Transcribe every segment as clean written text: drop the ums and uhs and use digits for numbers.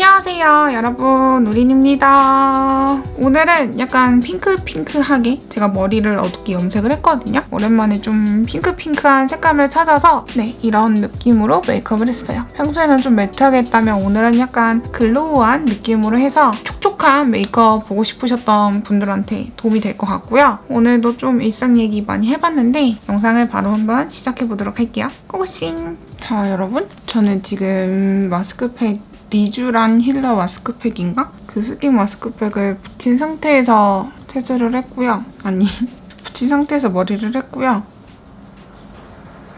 안녕하세요 여러분, 우린입니다. 오늘은 약간 핑크핑크하게 제가 머리를 어둡게 염색을 했거든요. 오랜만에 좀 핑크핑크한 색감을 찾아서 이런 느낌으로 메이크업을 했어요. 평소에는 좀 매트하게 했다면 오늘은 약간 글로우한 느낌으로 해서 촉촉한 메이크업 보고 싶으셨던 분들한테 도움이 될 것 같고요. 오늘도 좀 일상 얘기 많이 해봤는데 영상을 바로 한번 시작해보도록 할게요. 고고싱! 자 여러분, 저는 지금 마스크팩 리쥬란 힐러 마스크팩인가? 그 스틱 마스크팩을 붙인 상태에서 세수를 했고요. 아니, 붙인 상태에서 머리를 했고요.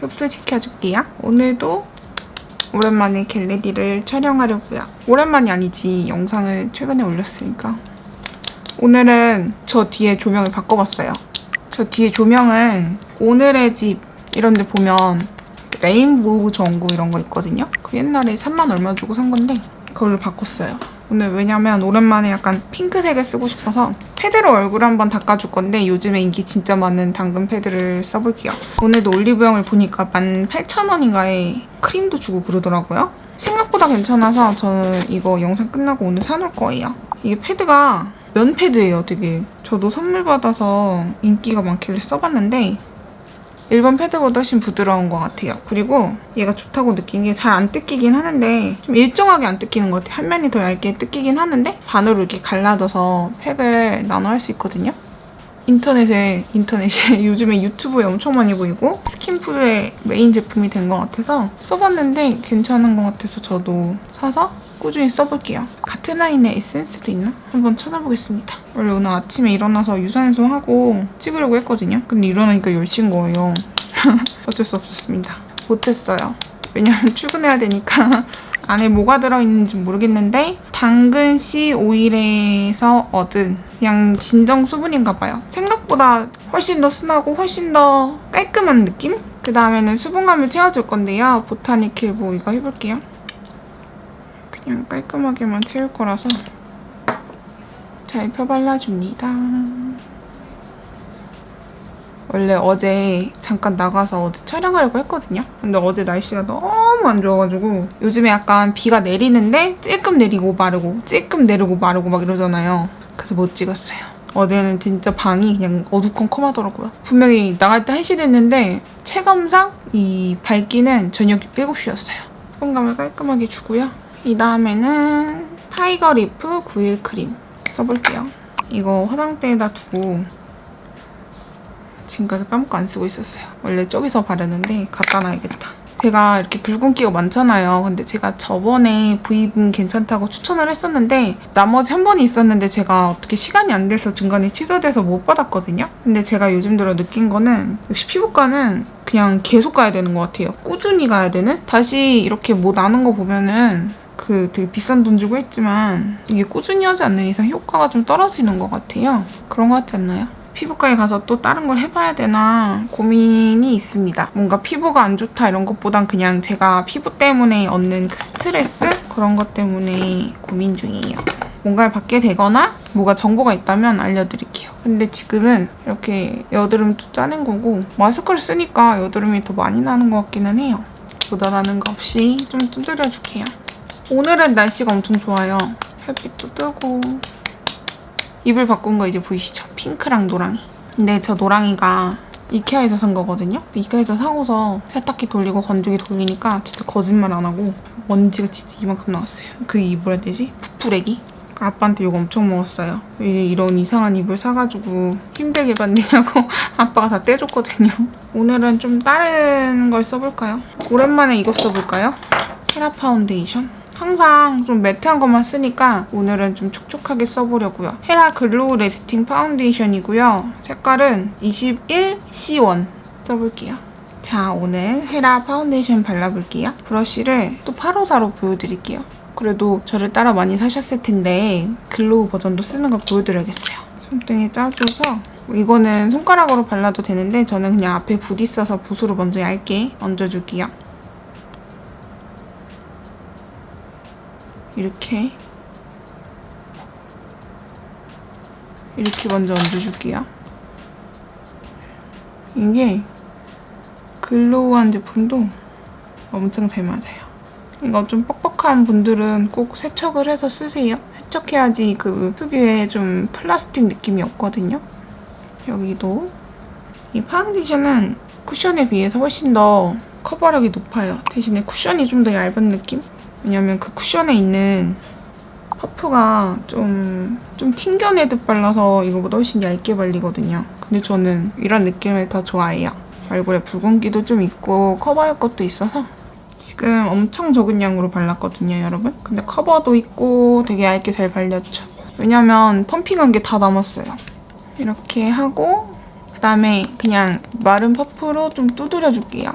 흡수시켜줄게요. 오늘도 오랜만에 겟레디를 촬영하려고요. 오랜만이 아니지, 영상을 최근에 올렸으니까. 오늘은 저 뒤에 조명을 바꿔봤어요. 저 뒤에 조명은 오늘의 집 이런 데 보면 레인보우 전구 이런 거 있거든요. 그 옛날에 3만 얼마 주고 산 건데 그걸로 바꿨어요. 오늘 왜냐면 오랜만에 약간 핑크색을 쓰고 싶어서 패드로 얼굴 한번 닦아줄 건데 요즘에 인기 진짜 많은 당근 패드를 써볼게요. 오늘도 올리브영을 보니까 18,000원인가에 크림도 주고 그러더라고요. 생각보다 괜찮아서 저는 이거 영상 끝나고 오늘 사놓을 거예요. 이게 패드가 면 패드예요, 되게. 저도 선물 받아서 인기가 많길래 써봤는데 일반 패드보다 훨씬 부드러운 것 같아요. 그리고 얘가 좋다고 느낀 게 잘 안 뜯기긴 하는데 좀 일정하게 안 뜯기는 것 같아요. 한 면이 더 얇게 뜯기긴 하는데 반으로 이렇게 갈라져서 팩을 나눠 할 수 있거든요. 인터넷에 요즘에 유튜브에 엄청 많이 보이고 스킨푸드의 메인 제품이 된 것 같아서 써봤는데 괜찮은 것 같아서 저도 사서 꾸준히 써볼게요. 같은 라인의 에센스도 있나? 한번 찾아보겠습니다. 원래 오늘 아침에 일어나서 유산소 하고 찍으려고 했거든요. 근데 일어나니까 10시인 거예요. 어쩔 수 없었습니다. 못했어요. 왜냐면 출근해야 되니까. 안에 뭐가 들어있는지 모르겠는데 당근씨 오일에서 얻은 그냥 진정 수분인가 봐요. 생각보다 훨씬 더 순하고 훨씬 더 깔끔한 느낌? 그 다음에는 수분감을 채워줄 건데요. 보타니킬보 이거 해볼게요. 그냥 깔끔하게만 채울 거라서 잘 펴발라줍니다. 원래 어제 잠깐 나가서 어제 촬영하려고 했거든요. 근데 어제 날씨가 너무 안 좋아가지고 요즘에 약간 비가 내리는데 찔끔 내리고 마르고 찔끔 내리고 마르고 막 이러잖아요. 그래서 못 찍었어요. 어제는 진짜 방이 그냥 어두컴컴하더라고요. 분명히 나갈 때 1시 됐는데 체감상 이 밝기는 저녁 7시였어요. 수분감을 깔끔하게 주고요. 이 다음에는 타이거 리프 9일 크림 써볼게요. 이거 화장대에다 두고 지금까지 까먹고 안 쓰고 있었어요. 원래 저기서 바르는데 갖다 놔야겠다. 제가 이렇게 붉은기가 많잖아요. 근데 제가 저번에 V분 괜찮다고 추천을 했었는데 나머지 한 번이 있었는데 제가 어떻게 시간이 안 돼서 중간에 취소돼서 못 받았거든요. 근데 제가 요즘 들어 느낀 거는 역시 피부과는 그냥 계속 가야 되는 것 같아요. 꾸준히 가야 되는? 다시 이렇게 뭐 나는 거 보면은 되게 비싼 돈 주고 했지만 이게 꾸준히 하지 않는 이상 효과가 좀 떨어지는 것 같아요. 그런 거 같지 않나요? 피부과에 가서 또 다른 걸 해봐야 되나 고민이 있습니다. 뭔가 피부가 안 좋다 이런 것보단 그냥 제가 피부 때문에 얻는 그 스트레스? 그런 것 때문에 고민 중이에요. 뭔가를 받게 되거나 뭐가 정보가 있다면 알려드릴게요. 근데 지금은 이렇게 여드름도 짜낸 거고 마스크를 쓰니까 여드름이 더 많이 나는 것 같기는 해요. 묻어나는 거 없이 좀 두드려줄게요. 오늘은 날씨가 엄청 좋아요. 햇빛도 뜨고 이불 바꾼 거 이제 보이시죠? 핑크랑 노랑이. 근데 저 노랑이가 이케아에서 산 거거든요? 이케아에서 사고서 세탁기 돌리고 건조기 돌리니까 진짜 거짓말 안 하고 먼지가 진짜 이만큼 나왔어요. 그게 뭐라 해야 되지? 부풀애기? 아빠한테 욕 엄청 먹었어요. 이런 이상한 이불 사가지고 힘들게 만드냐고 아빠가 다 떼줬거든요. 오늘은 좀 다른 걸 써볼까요? 오랜만에 이거 써볼까요? 헤라 파운데이션? 항상 좀 매트한 것만 쓰니까 오늘은 좀 촉촉하게 써보려고요. 헤라 글로우 레스팅 파운데이션이고요. 색깔은 21C1 써볼게요. 자, 오늘 헤라 파운데이션 발라볼게요. 브러쉬를 또 854로 보여드릴게요. 그래도 저를 따라 많이 사셨을 텐데 글로우 버전도 쓰는 걸 보여드려야겠어요. 손등에 짜줘서 이거는 손가락으로 발라도 되는데 저는 그냥 앞에 붓 있어서 붓으로 먼저 얇게 얹어줄게요. 이렇게 먼저 얹어줄게요. 이게 글로우한 제품도 엄청 잘 맞아요. 이거 좀 뻑뻑한 분들은 꼭 세척을 해서 쓰세요. 세척해야지 그 특유의 좀 플라스틱 느낌이 없거든요. 여기도 이 파운데이션은 쿠션에 비해서 훨씬 더 커버력이 높아요. 대신에 쿠션이 좀 더 얇은 느낌? 왜냐면 그 쿠션에 있는 퍼프가 좀 튕겨내듯 발라서 이거보다 훨씬 얇게 발리거든요. 근데 저는 이런 느낌을 더 좋아해요. 얼굴에 붉은기도 좀 있고 커버 효과도 있어서 지금 엄청 적은 양으로 발랐거든요, 여러분. 근데 커버도 있고 되게 얇게 잘 발렸죠. 왜냐면 펌핑한 게 다 남았어요. 이렇게 하고 그다음에 그냥 마른 퍼프로 좀 두드려줄게요.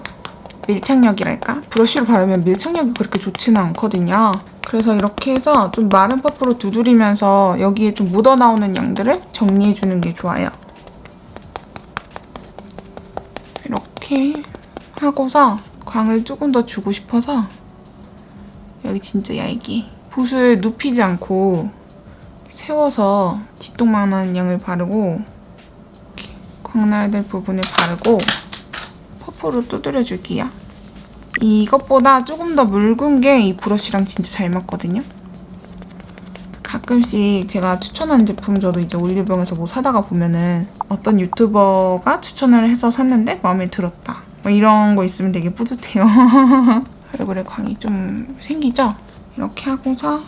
밀착력이랄까? 브러쉬로 바르면 밀착력이 그렇게 좋지는 않거든요. 그래서 이렇게 해서 좀 마른 퍼프로 두드리면서 여기에 좀 묻어나오는 양들을 정리해주는 게 좋아요. 이렇게 하고서 광을 조금 더 주고 싶어서 여기 진짜 얇게 붓을 눕히지 않고 세워서 지똥만한 양을 바르고 이렇게 광나야 될 부분을 바르고 퍼프로 두드려줄게요. 이것보다 조금 더 묽은 게 이 브러쉬랑 진짜 잘 맞거든요. 가끔씩 제가 추천한 제품 저도 이제 올리브영에서 뭐 사다가 보면은 어떤 유튜버가 추천을 해서 샀는데 마음에 들었다. 뭐 이런 거 있으면 되게 뿌듯해요. 얼굴에 광이 좀 생기죠? 이렇게 하고서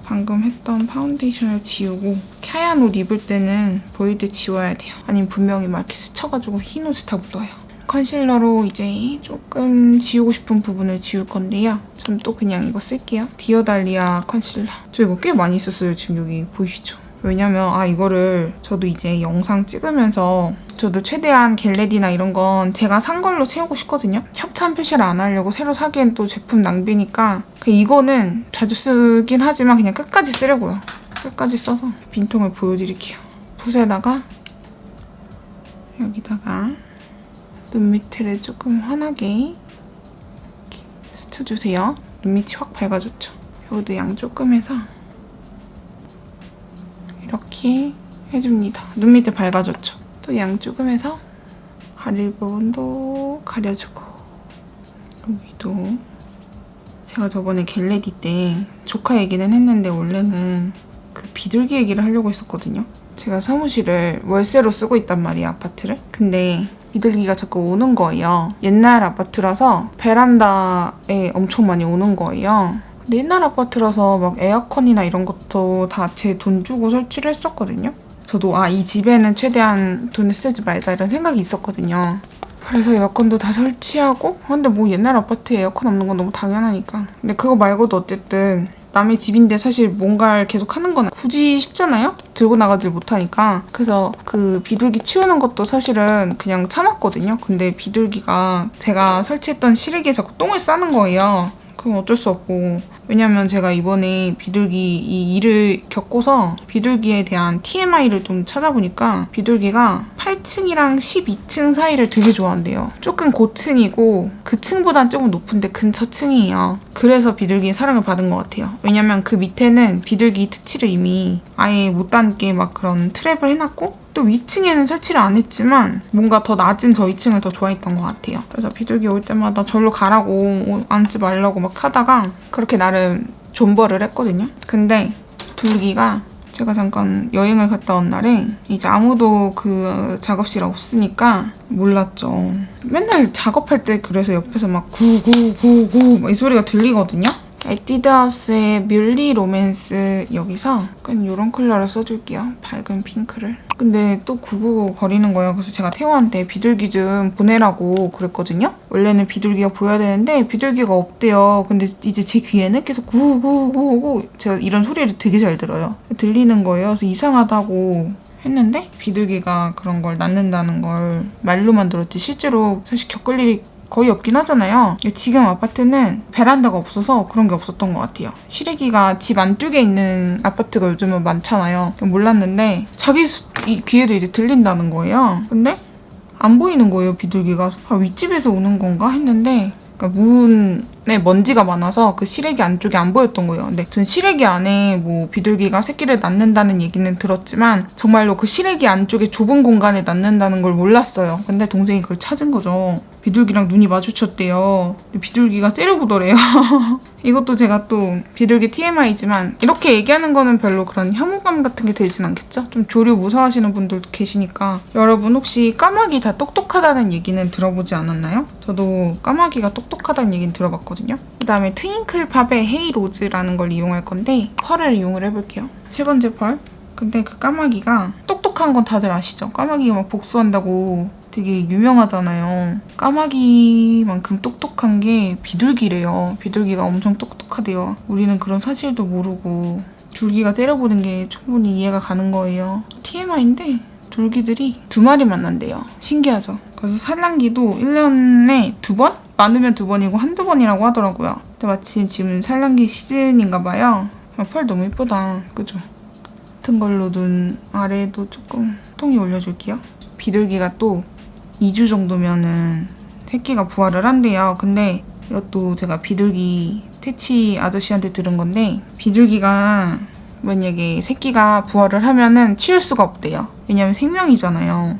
방금 했던 파운데이션을 지우고 하얀 옷 입을 때는 보일 때 지워야 돼요. 아니면 분명히 막 이렇게 스쳐가지고 흰 옷에 다 묻어요. 컨실러로 이제 조금 지우고 싶은 부분을 지울 건데요. 전 또 그냥 이거 쓸게요. 디어달리아 컨실러. 저 이거 꽤 많이 썼어요. 지금 여기 보이시죠? 왜냐면 이거를 저도 이제 영상 찍으면서 저도 최대한 겟레디나 이런 건 제가 산 걸로 채우고 싶거든요. 협찬 표시를 안 하려고 새로 사기엔 또 제품 낭비니까 이거는 자주 쓰긴 하지만 그냥 끝까지 쓰려고요. 끝까지 써서 빈통을 보여드릴게요. 붓에다가 여기다가 눈 밑에를 조금 환하게 이렇게 스쳐주세요. 눈 밑이 확 밝아졌죠? 여기도 양 조금 해서 이렇게 해줍니다. 눈 밑에 밝아졌죠? 또 양 조금 해서 가릴 부분도 가려주고 여기도 제가 저번에 겟레디 때 조카 얘기는 했는데 원래는 그 비둘기 얘기를 하려고 했었거든요. 제가 사무실을 월세로 쓰고 있단 말이에요, 아파트를. 근데 비둘기가 자꾸 오는 거예요. 옛날 아파트라서 베란다에 엄청 많이 오는 거예요. 근데 옛날 아파트라서 막 에어컨이나 이런 것도 다 제 돈 주고 설치를 했었거든요. 저도 이 집에는 최대한 돈을 쓰지 말자 이런 생각이 있었거든요. 그래서 에어컨도 다 설치하고 근데 뭐 옛날 아파트에 에어컨 없는 건 너무 당연하니까. 근데 그거 말고도 어쨌든 남의 집인데 사실 뭔가를 계속 하는 건 굳이 쉽잖아요? 들고 나가질 못하니까. 그래서 그 비둘기 치우는 것도 사실은 그냥 참았거든요. 근데 비둘기가 제가 설치했던 실외기에 자꾸 똥을 싸는 거예요. 그건 어쩔 수 없고. 왜냐면 제가 이번에 비둘기 이 일을 겪고서 비둘기에 대한 TMI를 좀 찾아보니까 비둘기가 8층이랑 12층 사이를 되게 좋아한대요. 조금 고층이고 그 층보단 조금 높은데 근처 층이에요. 그래서 비둘기의 사랑을 받은 것 같아요. 왜냐면 그 밑에는 비둘기 퇴치를 이미 아예 못 닿게 막 그런 트랩을 해놨고 또 위층에는 설치를 안 했지만 뭔가 더 낮은 저 2층을 더 좋아했던 것 같아요. 그래서 비둘기 올 때마다 절로 가라고 앉지 말라고 막 하다가 그렇게 나름 존버를 했거든요. 근데 둘기가 제가 잠깐 여행을 갔다 온 날에 이제 아무도 그 작업실에 없으니까 몰랐죠. 맨날 작업할 때 그래서 옆에서 막 구구구구 이 소리가 들리거든요. 에뛰드하우스의 뮬리 로맨스 여기서 약간 이런 컬러를 써줄게요. 밝은 핑크를. 근데 또 999 거리는 거예요. 그래서 제가 태호한테 비둘기 좀 보내라고 그랬거든요. 원래는 비둘기가 보여야 되는데 비둘기가 없대요. 근데 이제 제 귀에는 계속 999 제가 이런 소리를 되게 잘 들어요. 들리는 거예요. 그래서 이상하다고 했는데 비둘기가 그런 걸 낳는다는 걸 말로만 들었지 실제로 사실 겪을 일이 거의 없긴 하잖아요. 지금 아파트는 베란다가 없어서 그런 게 없었던 것 같아요. 실외기가 집 안쪽에 있는 아파트가 요즘은 많잖아요. 몰랐는데 자기 귀에도 이제 들린다는 거예요. 근데 안 보이는 거예요, 비둘기가. 윗집에서 오는 건가 했는데 그러니까 문에 먼지가 많아서 그 실외기 안쪽이 안 보였던 거예요. 근데 전 실외기 안에 뭐 비둘기가 새끼를 낳는다는 얘기는 들었지만 정말로 그 실외기 안쪽에 좁은 공간에 낳는다는 걸 몰랐어요. 근데 동생이 그걸 찾은 거죠. 비둘기랑 눈이 마주쳤대요. 근데 비둘기가 째려보더래요. 이것도 제가 또 비둘기 TMI지만 이렇게 얘기하는 거는 별로 그런 혐오감 같은 게 들진 않겠죠? 좀 조류 무서워하시는 분들도 계시니까. 여러분 혹시 까마귀 다 똑똑하다는 얘기는 들어보지 않았나요? 저도 까마귀가 똑똑하다는 얘기는 들어봤거든요. 그다음에 트윙클팝의 헤이 로즈라는 걸 이용할 건데 펄을 이용을 해볼게요. 세 번째 펄. 근데 그 까마귀가 똑똑한 건 다들 아시죠? 까마귀가 막 복수한다고 되게 유명하잖아요. 까마귀만큼 똑똑한 게 비둘기래요. 비둘기가 엄청 똑똑하대요. 우리는 그런 사실도 모르고 줄기가 때려보는 게 충분히 이해가 가는 거예요. TMI인데 줄기들이 2마리 만난대요. 신기하죠? 그래서 산란기도 1년에 2번? 많으면 2번이고 한두 번이라고 하더라고요. 근데 마침 지금 산란기 시즌인가 봐요. 펄 너무 예쁘다. 그죠? 같은 걸로 눈 아래에도 조금 통이 올려줄게요. 비둘기가 또 2주 정도면은 새끼가 부화를 한대요. 근데 이것도 제가 비둘기 퇴치 아저씨한테 들은 건데 비둘기가 만약에 새끼가 부화를 하면은 치울 수가 없대요. 왜냐면 생명이잖아요.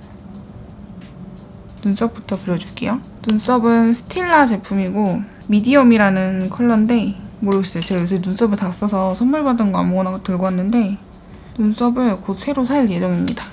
눈썹부터 그려줄게요. 눈썹은 스틸라 제품이고 미디엄이라는 컬러인데 모르겠어요. 제가 요새 눈썹을 다 써서 선물 받은 거 아무거나 들고 왔는데 눈썹을 곧 새로 살 예정입니다.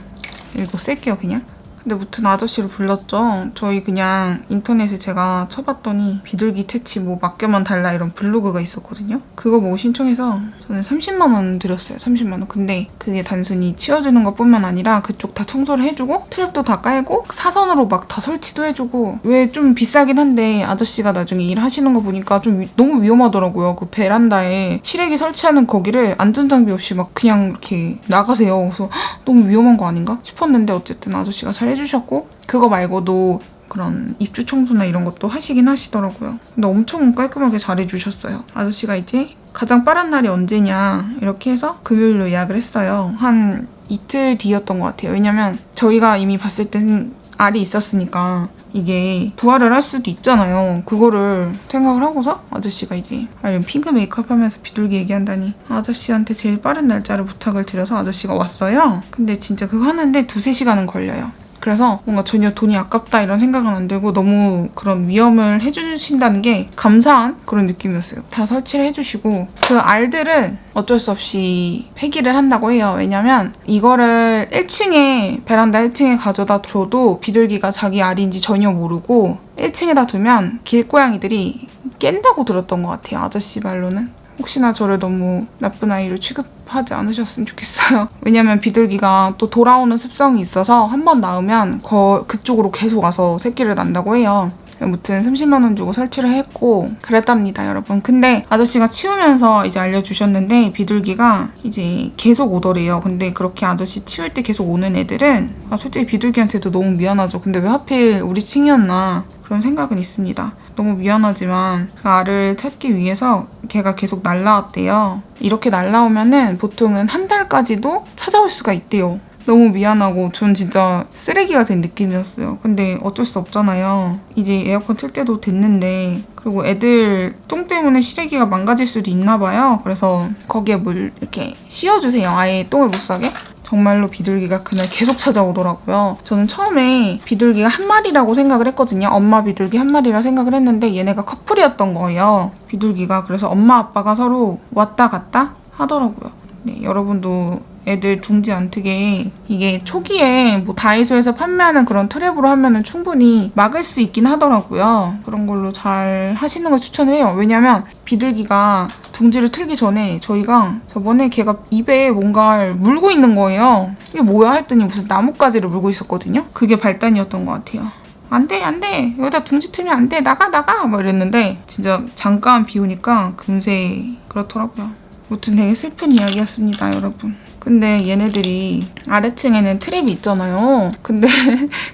이거 쓸게요 그냥. 근데 무튼 아저씨를 불렀죠. 저희 그냥 인터넷에 제가 쳐봤더니 비둘기 퇴치 뭐 맡겨만 달라 이런 블로그가 있었거든요. 그거 보고 신청해서 저는 30만 원 드렸어요. 30만 원. 근데 그게 단순히 치워주는 것뿐만 아니라 그쪽 다 청소를 해주고 트랩도 다 깔고 사선으로 막 다 설치도 해주고 왜 좀 비싸긴 한데 아저씨가 나중에 일하시는 거 보니까 좀 너무 위험하더라고요. 그 베란다에 시래기 설치하는 거기를 안전장비 없이 막 그냥 이렇게 나가세요. 그래서 헉, 너무 위험한 거 아닌가 싶었는데 어쨌든 아저씨가 잘 해주셨고 그거 말고도 그런 입주 청소나 이런 것도 하시긴 하시더라고요. 근데 엄청 깔끔하게 잘해주셨어요. 아저씨가 이제 가장 빠른 날이 언제냐 이렇게 해서 금요일로 예약을 했어요. 한 이틀 뒤였던 것 같아요. 왜냐면 저희가 이미 봤을 땐 알이 있었으니까 이게 부화를 할 수도 있잖아요. 그거를 생각을 하고서 아저씨가 이제 핑크 메이크업 하면서 비둘기 얘기한다니 아저씨한테 제일 빠른 날짜를 부탁을 드려서 아저씨가 왔어요. 근데 진짜 그거 하는데 2-3시간은 걸려요. 그래서 뭔가 전혀 돈이 아깝다 이런 생각은 안 들고 너무 그런 위험을 해주신다는 게 감사한 그런 느낌이었어요. 다 설치를 해주시고 그 알들은 어쩔 수 없이 폐기를 한다고 해요. 왜냐면 이거를 1층에 베란다 1층에 가져다 줘도 비둘기가 자기 알인지 전혀 모르고 1층에다 두면 길고양이들이 깬다고 들었던 것 같아요. 아저씨 말로는. 혹시나 저를 너무 나쁜 아이로 취급하지 않으셨으면 좋겠어요. 왜냐면 비둘기가 또 돌아오는 습성이 있어서 한 번 낳으면 그쪽으로 계속 와서 새끼를 낳는다고 해요. 아무튼 30만 원 주고 설치를 했고 그랬답니다, 여러분. 근데 아저씨가 치우면서 이제 알려주셨는데 비둘기가 이제 계속 오더래요. 근데 그렇게 아저씨 치울 때 계속 오는 애들은 솔직히 비둘기한테도 너무 미안하죠. 근데 왜 하필 우리 층이었나 그런 생각은 있습니다. 너무 미안하지만 그 알을 찾기 위해서 걔가 계속 날라왔대요. 이렇게 날라오면은 보통은 한 달까지도 찾아올 수가 있대요. 너무 미안하고 전 진짜 쓰레기가 된 느낌이었어요. 근데 어쩔 수 없잖아요. 이제 에어컨 틀 때도 됐는데 그리고 애들 똥 때문에 시래기가 망가질 수도 있나 봐요. 그래서 거기에 물 이렇게 씌워주세요. 아예 똥을 못 싸게. 정말로 비둘기가 그날 계속 찾아오더라고요. 저는 처음에 비둘기가 한 마리라고 생각을 했거든요. 엄마 비둘기 한 마리라 생각을 했는데 얘네가 커플이었던 거예요. 비둘기가. 그래서 엄마 아빠가 서로 왔다 갔다 하더라고요. 네, 여러분도 애들 둥지 안 트게 이게 초기에 뭐 다이소에서 판매하는 그런 트랩으로 하면은 충분히 막을 수 있긴 하더라고요. 그런 걸로 잘 하시는 걸 추천을 해요. 왜냐면 비둘기가 둥지를 틀기 전에 저희가 저번에 걔가 입에 뭔가를 물고 있는 거예요. 이게 뭐야 했더니 무슨 나뭇가지를 물고 있었거든요. 그게 발단이었던 것 같아요. 안 돼, 안 돼. 여기다 둥지 틀면 안 돼. 나가, 나가. 막 이랬는데 진짜 잠깐 비 오니까 금세 그렇더라고요. 아무튼 되게 슬픈 이야기였습니다, 여러분. 근데 얘네들이 아래층에는 트랩이 있잖아요. 근데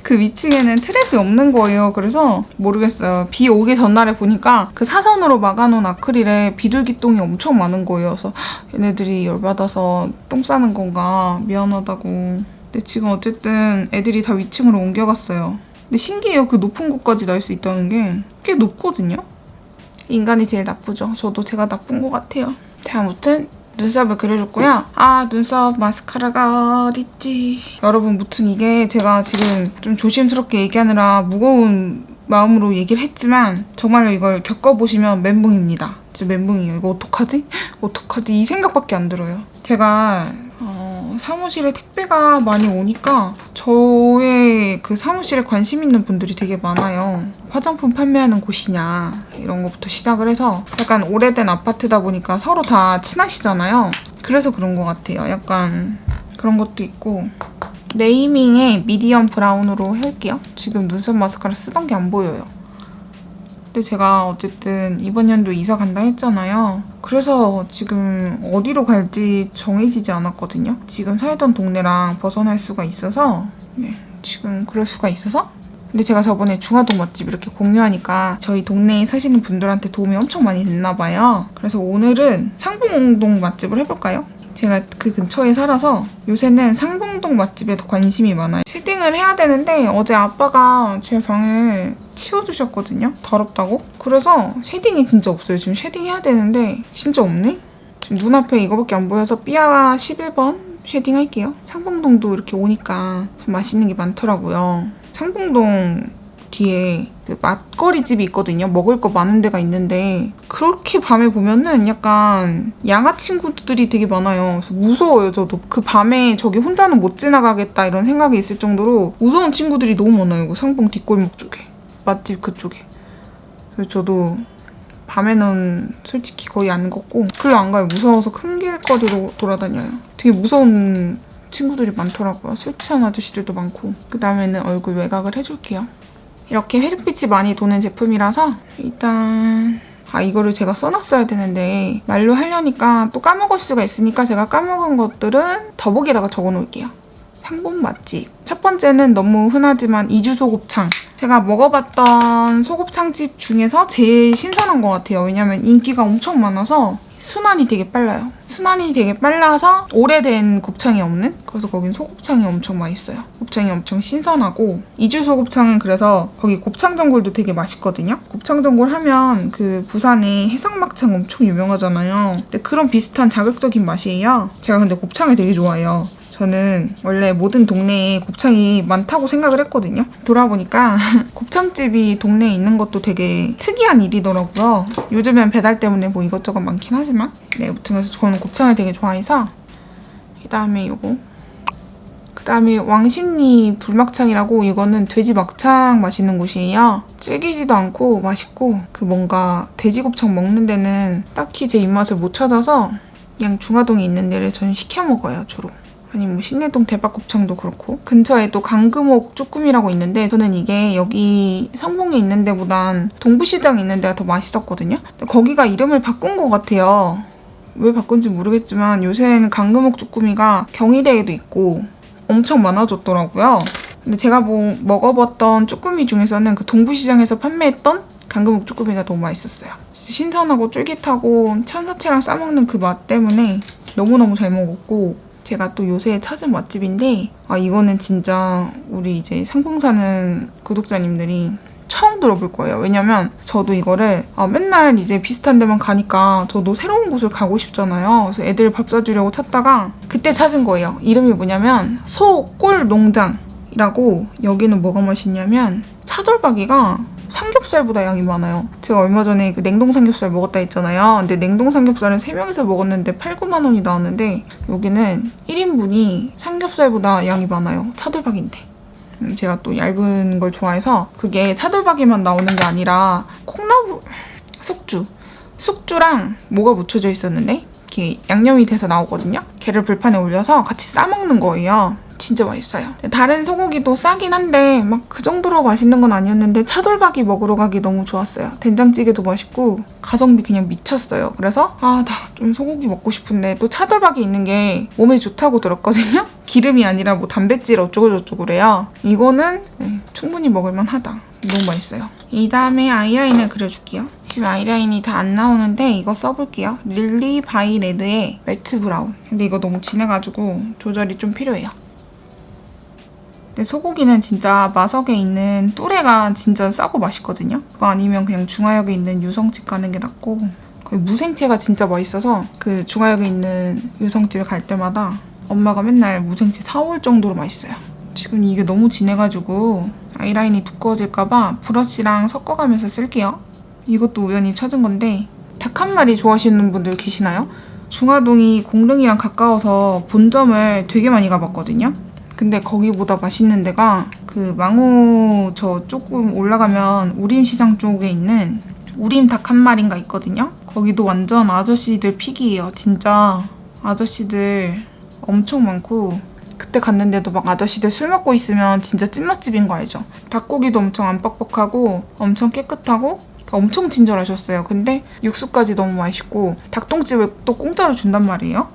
그 위층에는 트랩이 없는 거예요. 그래서 모르겠어요. 비 오기 전날에 보니까 그 사선으로 막아놓은 아크릴에 비둘기 똥이 엄청 많은 거예요. 그래서 얘네들이 열받아서 똥 싸는 건가 미안하다고. 근데 지금 어쨌든 애들이 다 위층으로 옮겨갔어요. 근데 신기해요. 그 높은 곳까지 날 수 있다는 게 꽤 높거든요. 인간이 제일 나쁘죠. 저도 제가 나쁜 것 같아요. 자, 아무튼 눈썹을 그려줬고요. 아, 눈썹 마스카라가 어딨지? 여러분, 무튼 이게 제가 지금 좀 조심스럽게 얘기하느라 무거운 마음으로 얘기를 했지만 정말로 이걸 겪어보시면 멘붕입니다. 진짜 멘붕이에요. 이거 어떡하지? 어떡하지? 이 생각밖에 안 들어요. 제가 사무실에 택배가 많이 오니까 저의 그 사무실에 관심 있는 분들이 되게 많아요. 화장품 판매하는 곳이냐 이런 것부터 시작을 해서 약간 오래된 아파트다 보니까 서로 다 친하시잖아요. 그래서 그런 것 같아요. 약간 그런 것도 있고. 네이밍에 미디엄 브라운으로 해올게요. 지금 눈썹 마스카라 쓰던 게 안 보여요. 근데 제가 어쨌든 이번 연도 이사 간다 했잖아요. 그래서 지금 어디로 갈지 정해지지 않았거든요. 지금 살던 동네랑 벗어날 수가 있어서 지금 그럴 수가 있어서 근데 제가 저번에 중화동 맛집 이렇게 공유하니까 저희 동네에 사시는 분들한테 도움이 엄청 많이 됐나 봐요. 그래서 오늘은 상봉동 맛집을 해볼까요? 제가 그 근처에 살아서 요새는 상봉동 맛집에 더 관심이 많아요. 쉐딩을 해야 되는데 어제 아빠가 제 방을 치워주셨거든요. 더럽다고. 그래서 쉐딩이 진짜 없어요. 지금 쉐딩 해야 되는데 진짜 없네? 지금 눈앞에 이거밖에 안 보여서 삐아 11번 쉐딩 할게요. 상봉동도 이렇게 오니까 참 맛있는 게 많더라고요. 상봉동 뒤에 그 맛거리 집이 있거든요. 먹을 거 많은 데가 있는데 그렇게 밤에 보면은 약간 양아 친구들이 되게 많아요. 그래서 무서워요. 저도 그 밤에 저기 혼자는 못 지나가겠다 이런 생각이 있을 정도로 무서운 친구들이 너무 많아요. 그 상봉 뒷골목 쪽에 맛집 그쪽에. 그래서 저도 밤에는 솔직히 거의 안 걷고 글로 안 가요. 무서워서 큰 길거리로 돌아다녀요. 되게 무서운 친구들이 많더라고요. 술 취한 아저씨들도 많고. 그 다음에는 얼굴 외곽을 해줄게요. 이렇게 회색빛이 많이 도는 제품이라서 일단 이거를 제가 써놨어야 되는데 말로 하려니까 또 까먹을 수가 있으니까 제가 까먹은 것들은 더보기에다가 적어놓을게요. 상봉 맛집. 첫 번째는 너무 흔하지만 이주소 곱창. 제가 먹어봤던 소곱창집 중에서 제일 신선한 것 같아요. 왜냐면 인기가 엄청 많아서 순환이 되게 빨라요. 순환이 되게 빨라서 오래된 곱창이 없는? 그래서 거긴 소곱창이 엄청 맛있어요. 곱창이 엄청 신선하고 이주소 곱창은 그래서 거기 곱창전골도 되게 맛있거든요. 곱창전골 하면 그 부산에 해상막창 엄청 유명하잖아요. 근데 그런 비슷한 자극적인 맛이에요. 제가 근데 곱창을 되게 좋아해요. 저는 원래 모든 동네에 곱창이 많다고 생각을 했거든요. 돌아보니까 곱창집이 동네에 있는 것도 되게 특이한 일이더라고요. 요즘엔 배달 때문에 뭐 이것저것 많긴 하지만 아무튼 그래서 저는 곱창을 되게 좋아해서 그다음에 요거 그다음에 왕십리 불막창이라고 이거는 돼지 막창 마시는 곳이에요. 질기지도 않고 맛있고 그 뭔가 돼지곱창 먹는 데는 딱히 제 입맛을 못 찾아서 그냥 중화동에 있는 데를 저는 시켜 먹어요 주로. 아니면 뭐 신내동 대박곱창도 그렇고 근처에 또 강금옥 쭈꾸미라고 있는데 저는 이게 여기 상봉에 있는 데보단 동부시장에 있는 데가 더 맛있었거든요. 근데 거기가 이름을 바꾼 것 같아요. 왜 바꾼지 모르겠지만 요새는 강금옥 쭈꾸미가 경희대에도 있고 엄청 많아졌더라고요. 근데 제가 먹어봤던 쭈꾸미 중에서는 그 동부시장에서 판매했던 강금옥 쭈꾸미가 너무 맛있었어요. 신선하고 쫄깃하고 천사채랑 싸먹는 그 맛 때문에 너무너무 잘 먹었고 제가 또 요새 찾은 맛집인데 이거는 진짜 우리 이제 상봉 사는 구독자님들이 처음 들어볼 거예요. 왜냐면 저도 이거를 맨날 이제 비슷한 데만 가니까 저도 새로운 곳을 가고 싶잖아요. 그래서 애들 밥 사주려고 찾다가 그때 찾은 거예요. 이름이 뭐냐면 소골농장이라고 여기는 뭐가 맛있냐면 차돌박이가 삼겹살보다 양이 많아요. 제가 얼마 전에 그 냉동 삼겹살 먹었다 했잖아요. 근데 냉동 삼겹살은 3명이서 먹었는데 8, 9만 원이 나왔는데 여기는 1인분이 삼겹살보다 양이 많아요. 차돌박이인데. 제가 또 얇은 걸 좋아해서 그게 차돌박이만 나오는 게 아니라 콩나물, 숙주랑 뭐가 묻혀져 있었는데 이렇게 양념이 돼서 나오거든요. 걔를 불판에 올려서 같이 싸먹는 거예요. 진짜 맛있어요. 다른 소고기도 싸긴 한데 막 그 정도로 맛있는 건 아니었는데 차돌박이 먹으러 가기 너무 좋았어요. 된장찌개도 맛있고 가성비 그냥 미쳤어요. 그래서 나 좀 소고기 먹고 싶은데 또 차돌박이 있는 게 몸에 좋다고 들었거든요. 기름이 아니라 뭐 단백질 어쩌고저쩌고래요. 이거는 충분히 먹을만 하다. 너무 맛있어요. 이 다음에 아이라인을 그려줄게요. 지금 아이라인이 다 안 나오는데 이거 써볼게요. 릴리 바이 레드의 매트 브라운. 근데 이거 너무 진해가지고 조절이 좀 필요해요. 근데 소고기는 진짜 마석에 있는 뚜레가 진짜 싸고 맛있거든요. 그거 아니면 그냥 중화역에 있는 유성집 가는 게 낫고 거의 무생채가 진짜 맛있어서 그 중화역에 있는 유성집에 갈 때마다 엄마가 맨날 무생채 사올 정도로 맛있어요. 지금 이게 너무 진해가지고 아이라인이 두꺼워질까봐 브러쉬랑 섞어가면서 쓸게요. 이것도 우연히 찾은 건데 닭 한 마리 좋아하시는 분들 계시나요? 중화동이 공릉이랑 가까워서 본점을 되게 많이 가봤거든요. 근데 거기보다 맛있는 데가 그 망우 저 조금 올라가면 우림시장 쪽에 있는 우림 닭 한 마리인가 있거든요. 거기도 완전 아저씨들 픽이에요. 진짜 아저씨들 엄청 많고 그때 갔는데도 막 아저씨들 술 먹고 있으면 진짜 찐맛집인 거 알죠? 닭고기도 엄청 안 뻑뻑하고 엄청 깨끗하고 엄청 친절하셨어요. 근데 육수까지 너무 맛있고 닭똥집을 또 공짜로 준단 말이에요.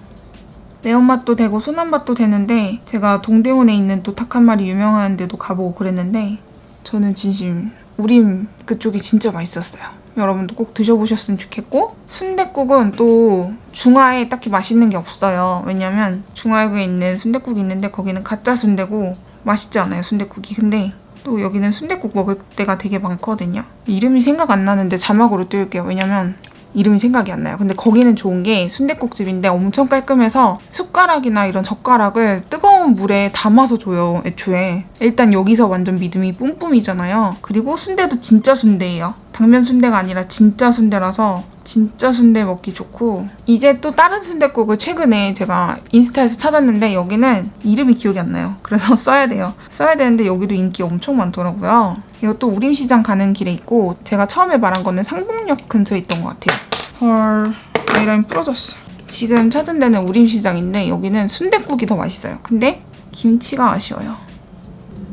매운맛도 되고 순한맛도 되는데 제가 동대문에 있는 또 닭 한 마리 유명한 데도 가보고 그랬는데 저는 진심 우림 그쪽이 진짜 맛있었어요. 여러분도 꼭 드셔보셨으면 좋겠고 순댓국은 또 중화에 딱히 맛있는 게 없어요. 왜냐면 중화역에 있는 순댓국이 있는데 거기는 가짜 순대고 맛있지 않아요, 순댓국이. 근데 또 여기는 순댓국 먹을 때가 되게 많거든요. 이름이 생각 안 나는데 자막으로 띄울게요. 왜냐면 이름이 생각이 안 나요. 근데 거기는 좋은 게 순댓국집인데 엄청 깔끔해서 숟가락이나 이런 젓가락을 뜨거운 물에 담아서 줘요, 애초에. 일단 여기서 완전 믿음이 뿜뿜이잖아요. 그리고 순대도 진짜 순대예요. 당면 순대가 아니라 진짜 순대라서 진짜 순대 먹기 좋고 이제 또 다른 순댓국을 최근에 제가 인스타에서 찾았는데 여기는 이름이 기억이 안 나요. 그래서 써야 돼요. 써야 되는데 여기도 인기 엄청 많더라고요. 이것도 우림시장 가는 길에 있고 제가 처음에 말한 거는 상봉역 근처에 있던 것 같아요. 헐, 아이라인 부러졌어. 지금 찾은 데는 우림시장인데 여기는 순댓국이 더 맛있어요. 근데 김치가 아쉬워요.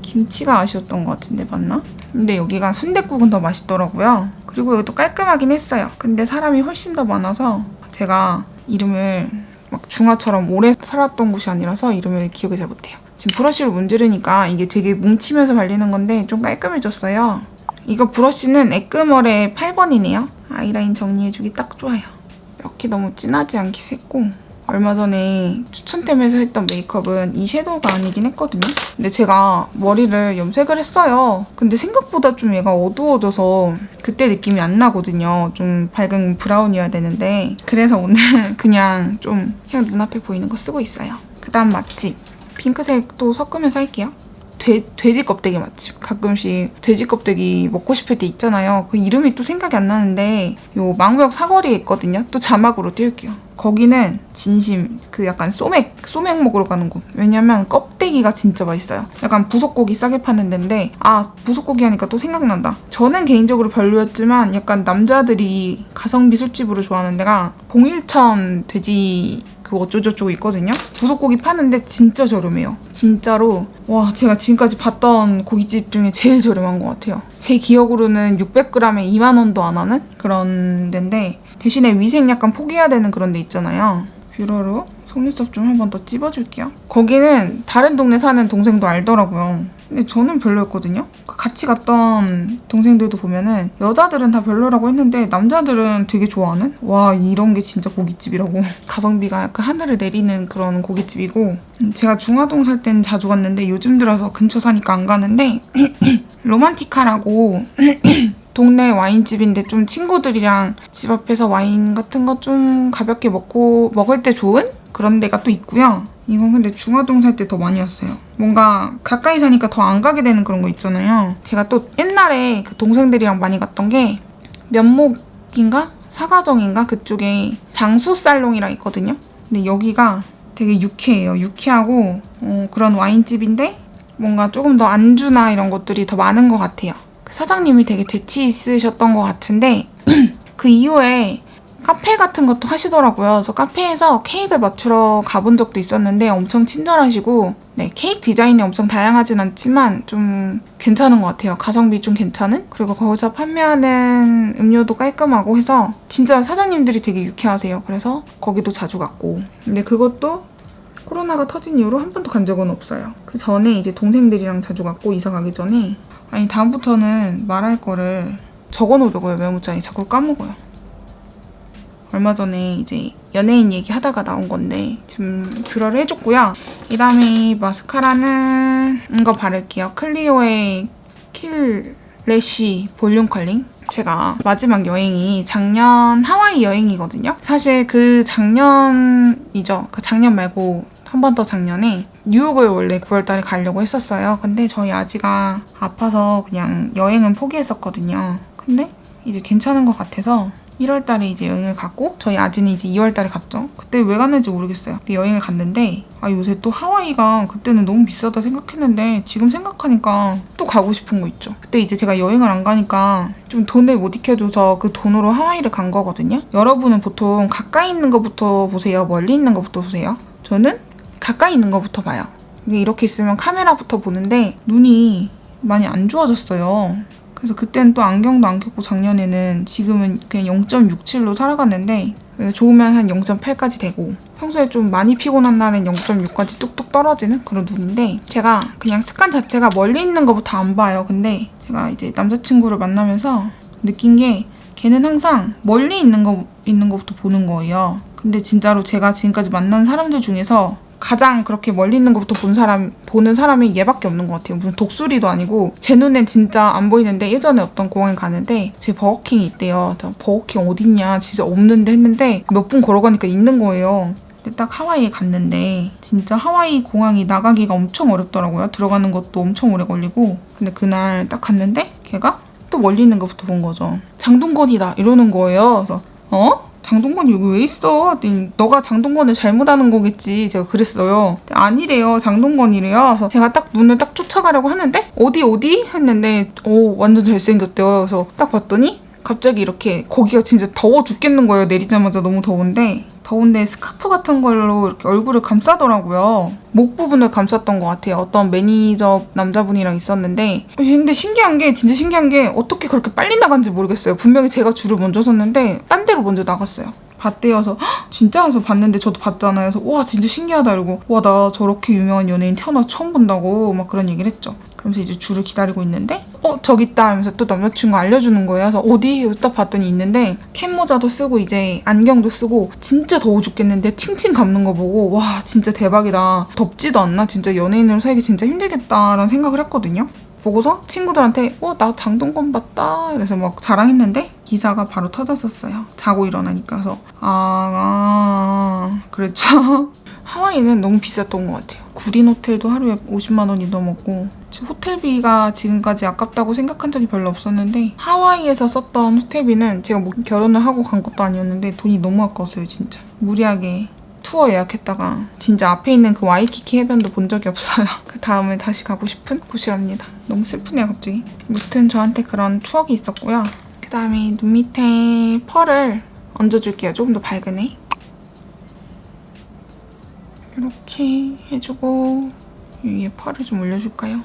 김치가 아쉬웠던 것 같은데 맞나? 근데 여기가 순댓국은 더 맛있더라고요. 그리고 여기도 깔끔하긴 했어요. 근데 사람이 훨씬 더 많아서 제가 이름을 막 중화처럼 오래 살았던 곳이 아니라서 이름을 기억을 잘 못해요. 지금 브러쉬로 문지르니까 이게 되게 뭉치면서 발리는 건데 좀 깔끔해졌어요. 이거 브러쉬는 에끄멀의 8번이네요. 아이라인 정리해주기 딱 좋아요. 이렇게 너무 진하지 않게 했고 얼마 전에 추천템에서 했던 메이크업은 이 섀도우가 아니긴 했거든요. 근데 제가 머리를 염색을 했어요. 근데 생각보다 좀 얘가 어두워져서 그때 느낌이 안 나거든요. 좀 밝은 브라운이어야 되는데 그래서 오늘 그냥 눈앞에 보이는 거 쓰고 있어요. 그다음 맛집. 핑크색도 섞으면서 할게요. 돼지 껍데기 맛집. 가끔씩 돼지 껍데기 먹고 싶을 때 있잖아요. 그 이름이 또 생각이 안 나는데 요 망우역 사거리에 있거든요. 또 자막으로 띄울게요. 거기는 진심 그 약간 소맥 먹으러 가는 곳. 왜냐면 껍데기가 진짜 맛있어요. 약간 부속고기 싸게 파는 데인데 부속고기 하니까 또 생각난다. 저는 개인적으로 별로였지만 약간 남자들이 가성비 술집으로 좋아하는 데가 봉일천 돼지 그 어쩌고저쩌고 있거든요. 부속고기 파는데 진짜 저렴해요. 진짜로 와 제가 지금까지 봤던 고깃집 중에 제일 저렴한 것 같아요. 제 기억으로는 600g에 2만 원도 안 하는 그런 데인데 대신에 위생 약간 포기해야 되는 그런 데 있잖아요. 뷰러로 속눈썹 좀 한 번 더 찝어줄게요. 거기는 다른 동네 사는 동생도 알더라고요. 근데 저는 별로였거든요. 같이 갔던 동생들도 보면은 여자들은 다 별로라고 했는데 남자들은 되게 좋아하는? 와 이런 게 진짜 고깃집이라고. 가성비가 약간 하늘을 내리는 그런 고깃집이고 제가 중화동 살 때는 자주 갔는데 요즘 들어서 근처 사니까 안 가는데 로만티카라고 동네 와인집인데 좀 친구들이랑 집 앞에서 와인 같은 거 좀 가볍게 먹을 때 좋은 그런 데가 또 있고요. 이건 근데 중화동 살 때 더 많이 왔어요. 뭔가 가까이 사니까 더 안 가게 되는 그런 거 있잖아요. 제가 또 옛날에 그 동생들이랑 많이 갔던 게 면목인가? 사가정인가? 그쪽에 장수살롱이랑 있거든요. 근데 여기가 되게 유쾌해요. 유쾌하고 그런 와인집인데 뭔가 조금 더 안주나 이런 것들이 더 많은 것 같아요. 사장님이 되게 재치 있으셨던 것 같은데 그 이후에 카페 같은 것도 하시더라고요. 그래서 카페에서 케이크를 맞추러 가본 적도 있었는데 엄청 친절하시고 네, 케이크 디자인이 엄청 다양하진 않지만 좀 괜찮은 것 같아요. 가성비 좀 괜찮은? 그리고 거기서 판매하는 음료도 깔끔하고 해서 진짜 사장님들이 되게 유쾌하세요. 그래서 거기도 자주 갔고 근데 그것도 코로나가 터진 이후로 한 번도 간 적은 없어요. 그 전에 이제 동생들이랑 자주 갔고 이사 가기 전에 아니 다음부터는 말할 거를 적어놓으려고요. 메모장에 자꾸 까먹어요. 얼마 전에 이제 연예인 얘기하다가 나온 건데 지금 뷰러를 해줬고요. 이 다음에 마스카라는 이거 바를게요. 클리오의 킬래쉬 볼륨 컬링. 제가 마지막 여행이 작년 하와이 여행이거든요. 사실 그 작년이죠. 그 작년 말고 한 번 더 작년에 뉴욕을 원래 9월달에 가려고 했었어요. 근데 저희 아지가 아파서 그냥 여행은 포기했었거든요. 근데 이제 괜찮은 것 같아서 1월달에 이제 여행을 갔고 저희 아지는 이제 2월달에 갔죠. 그때 왜 갔는지 모르겠어요. 근데 여행을 갔는데 요새 또 하와이가 그때는 너무 비싸다 생각했는데 지금 생각하니까 또 가고 싶은 거 있죠. 그때 이제 제가 여행을 안 가니까 좀 돈을 못 익혀줘서 그 돈으로 하와이를 간 거거든요. 여러분은 보통 가까이 있는 것부터 보세요? 멀리 있는 것부터 보세요? 저는 가까이 있는 것부터 봐요. 이게 이렇게 있으면 카메라부터 보는데 눈이 많이 안 좋아졌어요. 그래서 그때는 또 안경도 안 꼈고 작년에는 지금은 그냥 0.67로 살아갔는데 좋으면 한 0.8까지 되고 평소에 좀 많이 피곤한 날엔 0.6까지 뚝뚝 떨어지는 그런 눈인데 제가 그냥 습관 자체가 멀리 있는 것부터 안 봐요. 근데 제가 이제 남자친구를 만나면서 느낀 게 걔는 항상 멀리 있는 것부터 보는 거예요. 근데 진짜로 제가 지금까지 만난 사람들 중에서 가장 그렇게 멀리 있는 것부터 보는 사람이 얘밖에 없는 것 같아요. 무슨 독수리도 아니고 제 눈엔 진짜 안 보이는데 예전에 어떤 공항에 가는데 제 버거킹이 있대요. 버거킹 어딨냐 진짜 없는데 했는데 몇 분 걸어가니까 있는 거예요. 근데 딱 하와이에 갔는데 진짜 하와이 공항이 나가기가 엄청 어렵더라고요. 들어가는 것도 엄청 오래 걸리고 근데 그날 딱 갔는데 걔가 또 멀리 있는 것부터 본 거죠. 장동건이다 이러는 거예요. 그래서 장동건이 여기 왜 있어? 했더니 너가 장동건을 잘못하는 거겠지. 제가 그랬어요. 아니래요. 장동건이래요. 그래서 제가 딱 눈을 딱 쫓아가려고 하는데 어디? 했는데 완전 잘생겼대요. 그래서 딱 봤더니 갑자기 이렇게 거기가 진짜 더워 죽겠는 거예요. 내리자마자 너무 더운데 스카프 같은 걸로 이렇게 얼굴을 감싸더라고요. 목 부분을 감쌌던 것 같아요. 어떤 매니저 남자분이랑 있었는데 근데 진짜 신기한 게 어떻게 그렇게 빨리 나간지 모르겠어요. 분명히 제가 줄을 먼저 섰는데 딴 데로 먼저 나갔어요. 봤대요. 그래서 진짜? 해서 봤는데 저도 봤잖아요. 그래서 와 진짜 신기하다 이러고 와 나 저렇게 유명한 연예인 태어나서 처음 본다고 막 그런 얘기를 했죠. 그러면서 이제 줄을 기다리고 있는데 저기 있다 하면서 또 남자친구가 알려주는 거예요. 그래서 어디? 딱 봤더니 있는데 캡모자도 쓰고 이제 안경도 쓰고 진짜 더워 죽겠는데 칭칭 감는 거 보고 와 진짜 대박이다. 덥지도 않나? 진짜 연예인으로 살기 진짜 힘들겠다라는 생각을 했거든요. 보고서 친구들한테 나 장동건 봤다 이래서 막 자랑했는데 기사가 바로 터졌었어요. 자고 일어나니까. 그래서 그랬죠. 하와이는 너무 비쌌던 것 같아요. 구린 호텔도 하루에 50만 원이 넘었고 호텔비가 지금까지 아깝다고 생각한 적이 별로 없었는데 하와이에서 썼던 호텔비는 제가 뭐 결혼을 하고 간 것도 아니었는데 돈이 너무 아까웠어요. 진짜 무리하게 투어 예약했다가 진짜 앞에 있는 그 와이키키 해변도 본 적이 없어요. 그 다음에 다시 가고 싶은 곳이랍니다. 너무 슬프네요 갑자기. 무튼 저한테 그런 추억이 있었고요. 그 다음에 눈 밑에 펄을 얹어줄게요. 조금 더 밝으네. 이렇게 해주고 위에 펄을 좀 올려줄까요?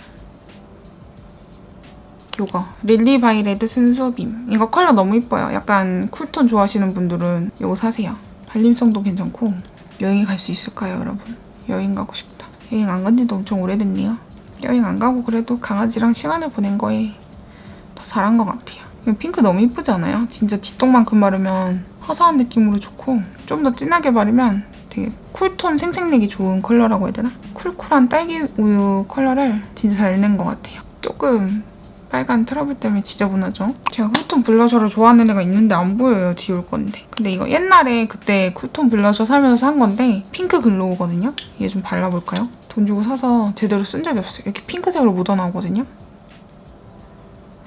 요거 릴리 바이 레드 순수빔. 이거 컬러 너무 이뻐요. 약간 쿨톤 좋아하시는 분들은 이거 사세요. 발림성도 괜찮고. 여행에 갈 수 있을까요 여러분? 여행 가고 싶다. 여행 안 간 지도 엄청 오래됐네요. 여행 안 가고 그래도 강아지랑 시간을 보낸 거에 더 잘한 것 같아요. 핑크 너무 이쁘지 않아요? 진짜 뒷동만큼 바르면 화사한 느낌으로 좋고 좀 더 진하게 바르면 되게 쿨톤 생색내기 좋은 컬러라고 해야 되나? 쿨쿨한 딸기 우유 컬러를 진짜 잘 낸 것 같아요. 조금 빨간 트러블 때문에 지저분하죠? 제가 쿨톤 블러셔를 좋아하는 애가 있는데 안 보여요. 디올 건데. 근데 이거 옛날에 그때 쿨톤 블러셔 사면서 산 건데 핑크 글로우거든요? 얘 좀 발라볼까요? 돈 주고 사서 제대로 쓴 적이 없어요. 이렇게 핑크색으로 묻어나오거든요?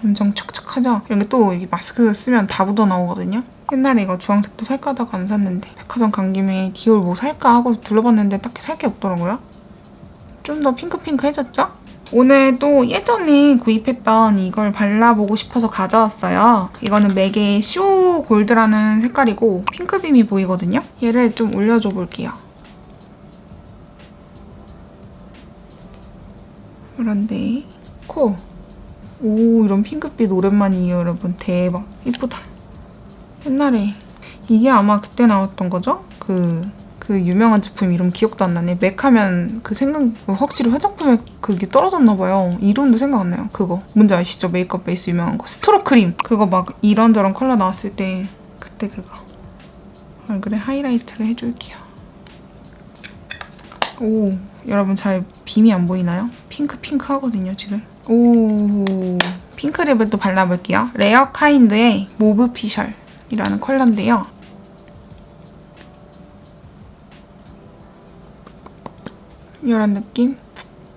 엄청 척척하죠? 이런 게 또 마스크 쓰면 다 묻어나오거든요? 옛날에 이거 주황색도 살까 하다가 안 샀는데 백화점 간 김에 디올 뭐 살까 하고 둘러봤는데 딱히 살 게 없더라고요. 좀 더 핑크핑크해졌죠? 오늘 또 예전에 구입했던 이걸 발라보고 싶어서 가져왔어요. 이거는 맥의 쇼 골드라는 색깔이고 핑크빔이 보이거든요? 얘를 좀 올려줘 볼게요. 그런데 코. 오 이런 핑크빛 오랜만이에요 여러분. 대박. 이쁘다. 옛날에 이게 아마 그때 나왔던 거죠? 그 유명한 제품 이름 기억도 안 나네. 맥 하면 그 생각 확실히 화장품에 그게 떨어졌나 봐요. 이름도 생각 안 나요. 그거 뭔지 아시죠? 메이크업 베이스 유명한 거 스트로 크림. 그거 막 이런저런 컬러 나왔을 때 그때 그거 얼굴에 하이라이트를 해줄게요. 오 여러분 잘 빔이 안 보이나요? 핑크 하거든요 지금. 오 핑크 립을 또 발라볼게요. 레어 카인드의 모브 피셜이라는 컬러인데요. 이런 느낌?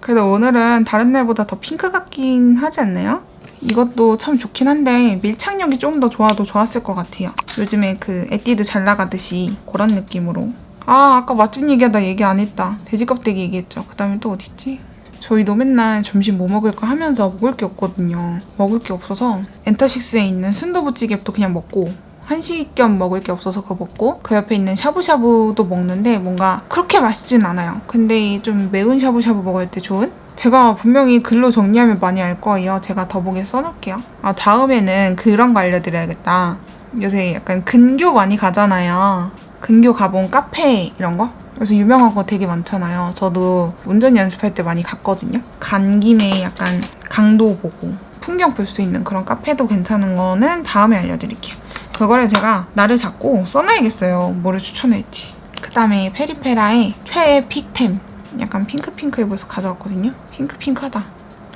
그래도 오늘은 다른 날보다 더 핑크 같긴 하지 않나요? 이것도 참 좋긴 한데 밀착력이 조금 더 좋아도 좋았을 것 같아요. 요즘에 그 에뛰드 잘 나가듯이 그런 느낌으로. 아, 아까 맛집 얘기하다 얘기 안 했다. 돼지 껍데기 얘기했죠. 그 다음에 또 어디 있지? 저희도 맨날 점심 뭐 먹을까 하면서 먹을 게 없거든요. 먹을 게 없어서 엔터식스에 있는 순두부찌개도 그냥 먹고 한식 겸 먹을 게 없어서 그거 먹고 그 옆에 있는 샤브샤브도 먹는데 뭔가 그렇게 맛있진 않아요. 근데 좀 매운 샤브샤브 먹을 때 좋은? 제가 분명히 글로 정리하면 많이 알 거예요. 제가 더보기에 써놓을게요. 아, 다음에는 그런 거 알려드려야겠다. 요새 약간 근교 많이 가잖아요. 근교 가본 카페 이런 거? 그래서 유명한 거 되게 많잖아요. 저도 운전 연습할 때 많이 갔거든요. 간 김에 약간 강도 보고 풍경 볼 수 있는 그런 카페도 괜찮은 거는 다음에 알려드릴게요. 그거를 제가 날을 잡고 써놔야겠어요. 뭐를 추천할지. 그 다음에 페리페라의 최애 픽템. 약간 핑크핑크해 보여서 가져왔거든요. 핑크핑크하다.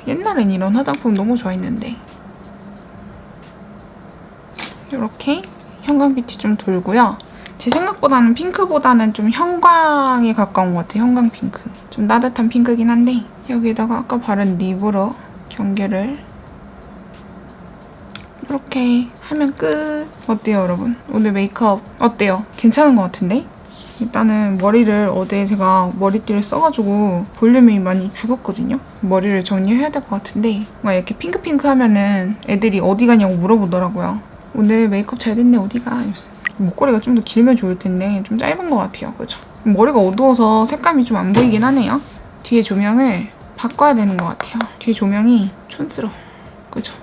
옛날엔 이런 화장품 너무 좋아했는데. 이렇게 형광빛이 좀 돌고요. 제 생각보다는 핑크보다는 좀 형광에 가까운 것 같아요. 형광 핑크. 좀 따뜻한 핑크긴 한데 여기다가 아까 바른 립으로 경계를 이렇게 하면 끝. 어때요, 여러분? 오늘 메이크업 어때요? 괜찮은 것 같은데? 일단은 머리를 어제 제가 머리띠를 써가지고 볼륨이 많이 죽었거든요. 머리를 정리해야 될 것 같은데 뭔가 이렇게 핑크핑크 하면은 애들이 어디 가냐고 물어보더라고요. 오늘 메이크업 잘 됐네, 어디가? 목걸이가 좀 더 길면 좋을 텐데 좀 짧은 것 같아요. 그죠? 머리가 어두워서 색감이 좀 안 보이긴 하네요. 뒤에 조명을 바꿔야 되는 것 같아요. 뒤에 조명이 촌스러워. 그죠?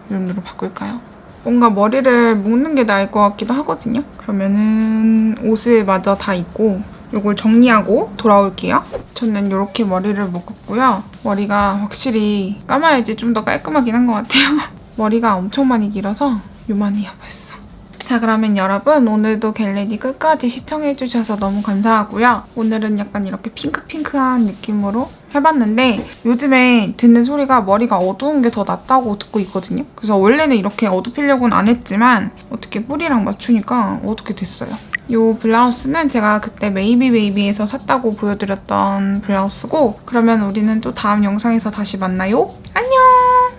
이 정도로 바꿀까요? 뭔가 머리를 묶는 게 나을 것 같기도 하거든요. 그러면은 옷을 마저 다 입고 이걸 정리하고 돌아올게요. 저는 이렇게 머리를 묶었고요. 머리가 확실히 감아야지 좀 더 깔끔하긴 한 것 같아요. 머리가 엄청 많이 길어서 요만해요 벌써. 자, 그러면 여러분 오늘도 겟레디 끝까지 시청해주셔서 너무 감사하고요. 오늘은 약간 이렇게 핑크핑크한 느낌으로 해봤는데 요즘에 듣는 소리가 머리가 어두운 게 더 낫다고 듣고 있거든요. 그래서 원래는 이렇게 어둡히려고는 안 했지만 어떻게 뿌리랑 맞추니까 어둡게 됐어요. 이 블라우스는 제가 그때 메이비메이비에서 샀다고 보여드렸던 블라우스고 그러면 우리는 또 다음 영상에서 다시 만나요. 안녕!